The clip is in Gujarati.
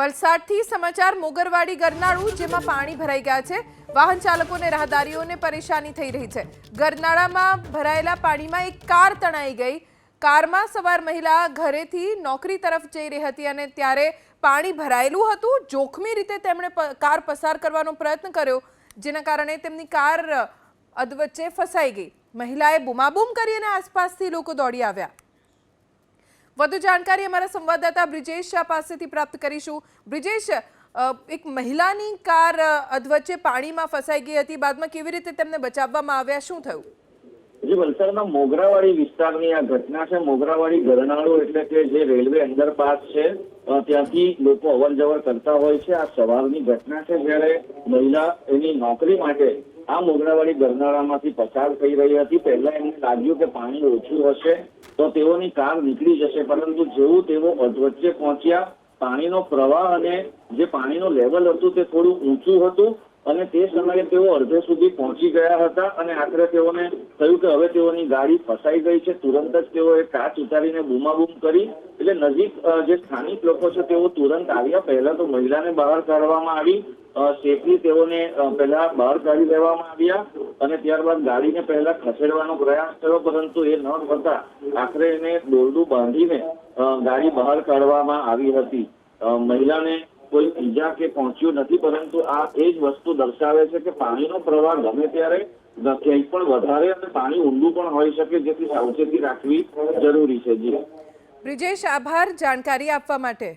વલસાડથી સમાચાર મોગરવાડી ગરનાળું જેમાં પાણી ભરાઈ ગયા છે। વાહન ચાલકોને રાહદારીઓને પરેશાની થઈ રહી છે। ગરનાળામાં ભરાયેલા પાણીમાં એક કાર તણાઈ ગઈ। કારમાં સવાર મહિલા ઘરેથી નોકરી તરફ જઈ રહી હતી અને ત્યારે પાણી ભરાયેલું હતું। જોખમી રીતે તેમણે કાર પસાર કરવાનો પ્રયત્ન કર્યો, જેના કારણે તેમની કાર અધવચ્ચે ફસાઈ ગઈ। મહિલાએ બૂમાબૂમ કરી અને આસપાસથી લોકો દોડી આવ્યા। વધુ જાણકારી અમારા સંવાદદાતા બ્રિજેશ શાહ પાસેથી પ્રાપ્ત કરીશું। બ્રિજેશ, એક મહિલાની કાર અધવચ્ચે પાણીમાં ફસાઈ ગઈ હતી, બાદમાં કેવી રીતે તેમને બચાવવામાં આવ્યા, શું થયું? જે વલસાડના મોગરાવાડી વિસ્તારની આ ઘટના છે। મોગરાવાડી ગરનાળું એટલે કે જે રેલવે અંડરપાસ છે, ત્યાંથી લોકો અવર જવર કરતા હોય છે। આ સવારની ઘટના છે, જ્યારે મહિલા એની નોકરી માટે આ મોગરાવાડી ગરનાળામાંથી પસાર થઈ રહી હતી। પહેલા એમને લાગ્યું કે પાણી ઓછું હશે તો તેઓની કાર નીકળી જશે, પરંતુ જેવું તેઓ અધવચ્ચે પહોંચ્યા, પાણીનો પ્રવાહ અને જે પાણીનો લેવલ હતું તે થોડું ઊંચું હતું અને તે સમયે તેઓ અડધે સુધી પહોંચી ગયા હતા અને આખરે તેઓને થયું કે હવે તેઓની ગાડી ફસાઈ ગઈ છે। તુરંત જ તેઓએ કાચ ઉતારીને બૂમાબૂમ કરી, એટલે નજીક જે સ્થાનિક લોકો છે તેઓ તુરંત આવ્યા। પહેલા તો મહિલાને બહાર કાઢવામાં આવી, સેફલી તેઓને પહેલા બહાર કાઢી લેવામાં આવ્યા અને ત્યારબાદ ગાડીને પહેલા ખસેડવાનો પ્રયાસ કર્યો, પરંતુ એ ન થતા આખરે એને દોરડું બાંધીને ગાડી બહાર કાઢવામાં આવી હતી। મહિલાને કોઈ ઈજા કે પહોંચ્યું નથી, પરંતુ આ એ જ વસ્તુ દર્શાવે છે કે પાણીનો પ્રવાહ ગમે ત્યારે ક્યાંય પણ વધારે અને પાણી ઊંડું પણ હોઈ શકે, જેથી સાવચેતી રાખવી જરૂરી છે। જી બ્રિજેશ, આભાર જાણકારી આપવા માટે।